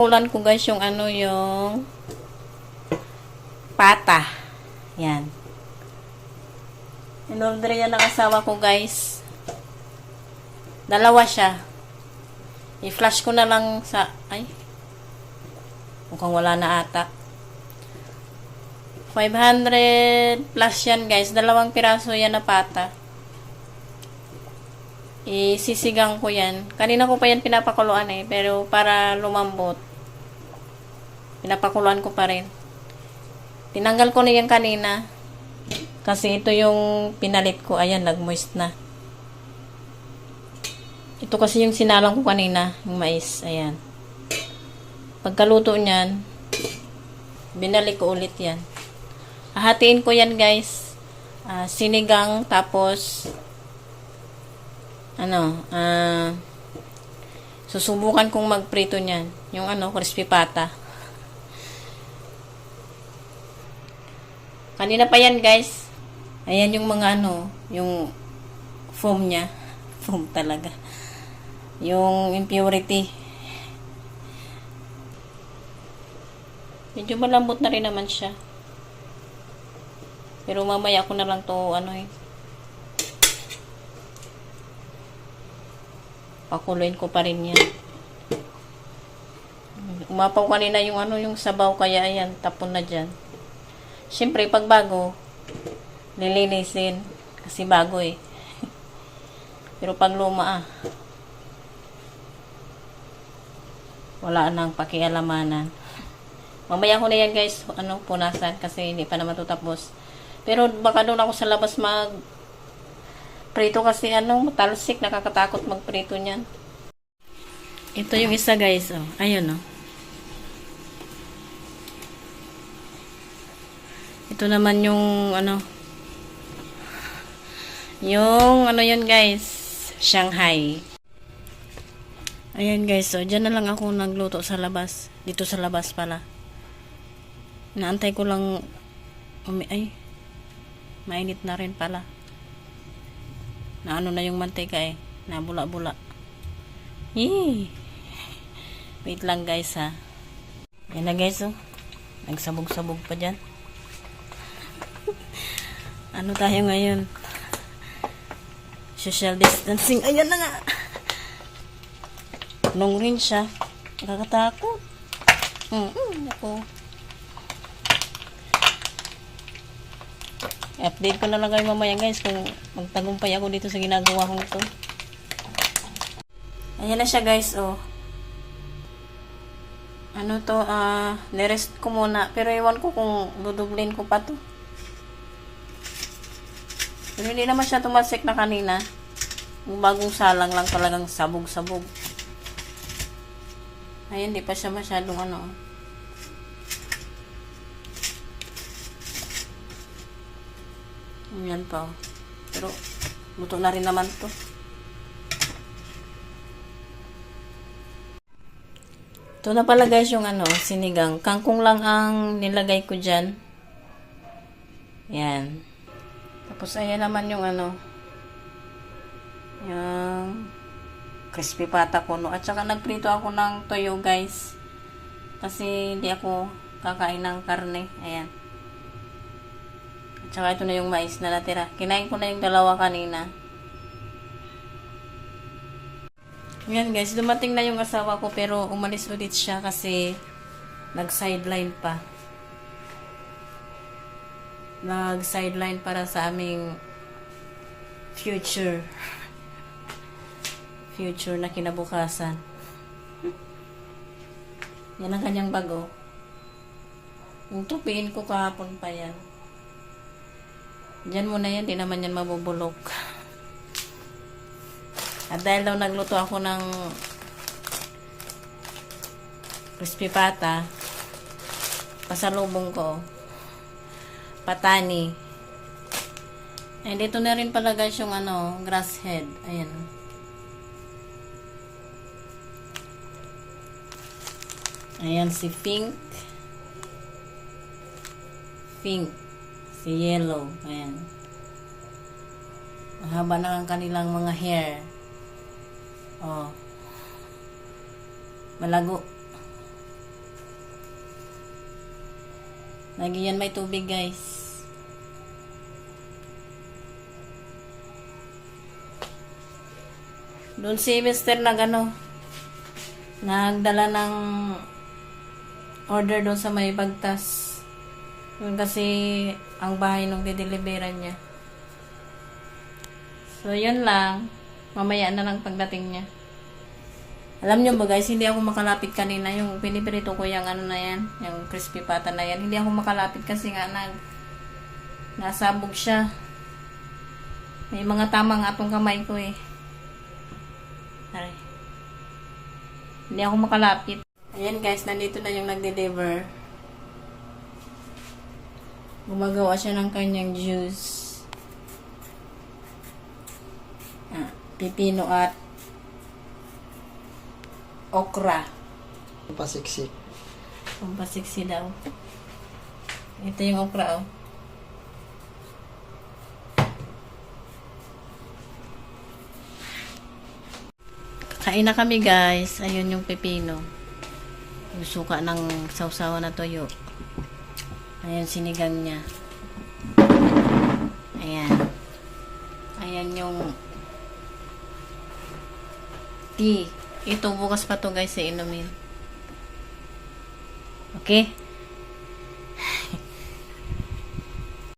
Ulan ko guys yung yung pata. Yan. In-order yan ng asawa ko guys. Dalawa siya. I-flash ko na lang sa, mukhang wala na ata. 500 plus yan guys. Dalawang piraso yan na pata. Isisigang ko yan. Kanina ko pa yan pinapakuluan pero para lumambot. Pinapakuluan ko pa rin. Tinanggal ko na yan kanina. Kasi ito yung pinalit ko. Ayan, nag-moist na. Ito kasi yung sinalang ko kanina. Yung mais. Ayan. Pagkaluto niyan, binalik ko ulit yan. Hahatiin ko yan guys. Sinigang. Tapos, susubukan kong magprito niyan. Yung crispy pata. Kanina pa yan guys. Ayan yung mga yung foam niya. Foam talaga. Yung impurity. Medyo malambot na rin naman siya. Pero mamaya ko na lang to pakuluin ko pa rin yan. Umapaw kanina yung yung sabaw kaya ayan, tapon na dyan. Siyempre, pag bago, lilinisin. Kasi bago Pero pag luma wala nang pakialamanan. Mamaya ko na yan guys, punasan kasi hindi pa naman tutapos. Pero baka doon ako sa labas prito kasi talsik, nakakatakot magprito niyan. Ito yung isa guys, ayun Ito naman yung yun guys, Shanghai. Ayan guys, dyan na lang ako nagluto sa labas. Dito sa labas pala. Naantay ko lang mainit na rin pala. Na na yung mantika nabula-bula. Wait lang guys ha. Yan na guys nagsabog-sabog pa dyan. Tayo ngayon? Social distancing. Ayan na nga. Long rin siya. Nakakatakot. Ako. I-update ko na lang kayo mamaya guys kung magtagumpay ako dito sa ginagawa kong ito. Ayan na siya guys nirest ko muna. Pero iwan ko kung dudublin ko pa to. Pero hindi naman siya tumalsik na kanina. Yung bagong salang lang talagang sabog-sabog. Ayan, hindi pa siya masyadong Ayan pa. Pero, luto na rin naman to. Ito na pala guys yung sinigang. Kangkong lang ang nilagay ko dyan. Yan. Tapos ayan naman yung yung crispy pata ko At saka nagprito ako ng toyo guys. Kasi hindi ako kakain ng karne. Ayan. At saka ito na yung mais na natira. Kinain ko na yung dalawa kanina. Ayan guys, dumating na yung asawa ko pero umalis ulit siya kasi nag-sideline pa. Nag-sideline para sa aming future na kinabukasan. Yan ang kanyang bago. Yung tupiin ko kahapon pa yan. Diyan muna yan, di naman yan mabubulok. At dahil daw nagluto ako ng crispy pata, pasalubong ko patani. And dito na rin pala guys yung grass head. Ayan. Ayan si pink. Si yellow. Ayan. Mahaba na ang kanilang mga hair. Malago. Lagi yan may tubig, guys. Doon si Mr. nagdala ng order doon sa may Bagtas. Yun kasi ang bahay nung dideliveran niya. So, yun lang. Mamaya na lang pagdating niya. Alam nyo ba guys, hindi ako makalapit kanina. Yung piniprito ko yung na yan, yung crispy pata na yan. Hindi ako makalapit kasi nga nasabog siya. May mga tama nga tong kamay ko eh. Aray. Hindi ako makalapit. Ayan guys, nandito na yung nag-deliver. Gumagawa siya ng kanyang juice. Pipino at okra. Pasiksi. Pampasiksi daw. Ito yung okra, oh. Kain na kami, guys. Ayun yung pipino. Yung suka ng sausawa na toyo. Ayan, sinigang niya. Ayan. Ayan yung tea. Ito, bukas pa to guys, sa inumin. Okay?